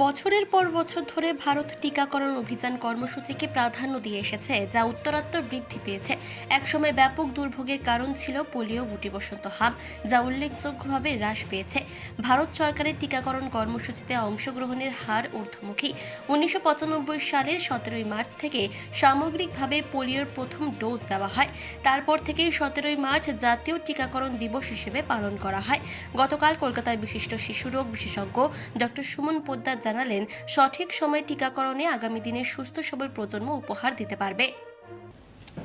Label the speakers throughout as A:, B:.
A: বছরের পর বছর ধরে ভারত টিকাকরণ অভিযান কর্মসূচিকে প্রাধান্য দিয়ে এসেছে, যা উত্তরাত্তর বৃদ্ধি পেয়েছে। একসময় ব্যাপক দুর্ভোগের কারণ ছিল পোলিও, গুটি বসন্ত হাম, যা উল্লেখযোগ্যভাবে হ্রাস পেয়েছে। ভারত সরকারের টিকাকরণ কর্মসূচিতে অংশগ্রহণের হার ঊর্ধ্বমুখী। 1995 সালের 17 মার্চ থেকে সামগ্রিকভাবে পোলিওর প্রথম ডোজ দেওয়া হয়। তারপর থেকেই 17 মার্চ জাতীয় টিকাকরণ দিবস হিসেবে পালন করা হয়। গতকাল কলকাতায় বিশিষ্ট শিশুরোগ বিশেষজ্ঞ ডক্টর সুমন পোদ্দার জানালেন, সঠিক সময়ে টিকাকরণে আগামী দিনে সুস্থ সবল প্রজন্ম উপহার দিতে পারবে।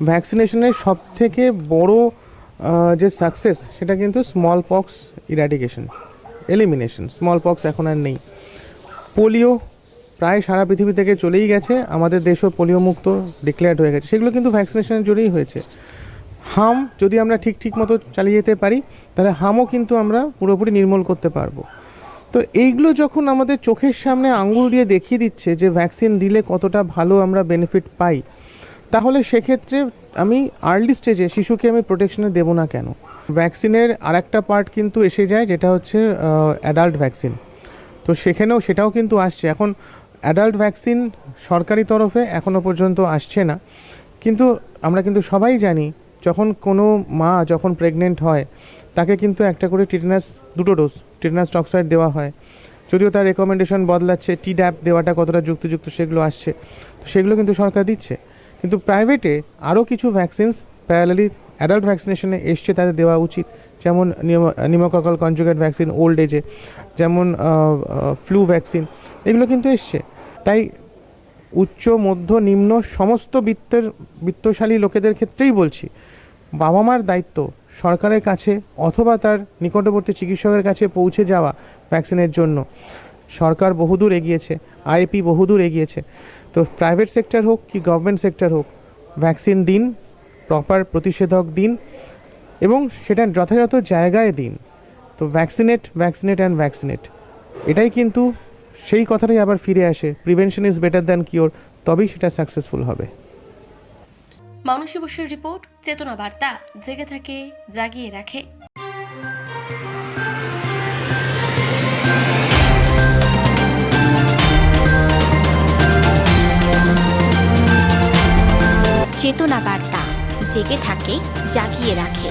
B: ভ্যাকসিনেশনের সবথেকে বড় যে সাকসেস সেটা কিন্তু small pox eradication, elimination. Small pox এখন আর নেই। পোলিও প্রায় সারা পৃথিবী থেকে চলেই গেছে, আমাদের দেশও পোলিও মুক্ত ডিক্লেয়ার্ড হয়ে গেছে। সেগুলো কিন্তু ভ্যাকসিনেশনের জন্যই হয়েছে। হাম যদি আমরা ঠিক মতো চালিয়ে যেতে পারি, তাহলে হামও কিন্তু আমরা পুরোপুরি নির্মূল করতে পারবো। তো এইগুলো যখন আমাদের চোখের সামনে আঙ্গুল দিয়ে দেখিয়ে দিচ্ছে যে ভ্যাকসিন দিলে কতটা ভালো আমরা বেনিফিট পাই, তাহলে সেক্ষেত্রে আমি আর্লি স্টেজে শিশুকে আমি প্রোটেকশনে দেবো না কেন? ভ্যাকসিনের আরেকটা পার্ট কিন্তু এসে যায়, যেটা হচ্ছে অ্যাডাল্ট ভ্যাকসিন। তো সেটাও কিন্তু আসছে। এখন অ্যাডাল্ট ভ্যাকসিন সরকারি তরফে এখনও পর্যন্ত আসছে না, কিন্তু আমরা কিন্তু সবাই জানি যখন কোনো মা যখন প্রেগনেন্ট হয় তাকে কিন্তু একটা করে দুটো ডোজ টিটেনাস টক্সাইড দেওয়া হয়। যদিও তার রেকমেন্ডেশন বদলাচ্ছে, টিড্যাপ দেওয়াটা কতটা যুক্তিযুক্ত সেগুলো আসছে, তো সেগুলো কিন্তু সরকার দিচ্ছে। কিন্তু প্রাইভেটে আরও কিছু ভ্যাকসিনস প্যারালালি অ্যাডাল্ট ভ্যাকসিনেশনে এসছে, তাদের দেওয়া উচিত। যেমন নিউমোককাল কনজুগেট ভ্যাকসিন ওল্ড এজে, যেমন ফ্লু ভ্যাকসিন, এগুলো কিন্তু এসছে। তাই উচ্চ মধ্য নিম্ন সমস্ত বিত্তশালী লোকেদের ক্ষেত্রেই বলছি, বাবা মার দায়িত্ব সরকারের কাছে অথবা তার নিকটবর্তী চিকিৎসকের কাছে পৌঁছে যাওয়া ভ্যাকসিনের জন্য। সরকার বহুদূর এগিয়েছে, আইএপি বহুদূর এগিয়েছে। তো প্রাইভেট সেক্টর হোক কি গভর্নমেন্ট সেক্টর হোক, ভ্যাকসিন দিন, প্রপার প্রতিষেধক দিন এবং সেটা যথাযথ জায়গায় দিন। তো ভ্যাকসিনেট অ্যান্ড ভ্যাকসিনেট, এটাই কিন্তু সেই কথাটাই আবার ফিরে আসে, prevention is better than cure. তবেই সেটা সাকসেসফুল হবে।
A: মানসী বসুর রিপোর্ট, চেতনা বার্তা, জেগে থাকে, জাগিয়ে রাখে।
C: চেতনা বার্তা, জেগে থাকে, জাগিয়ে রাখে।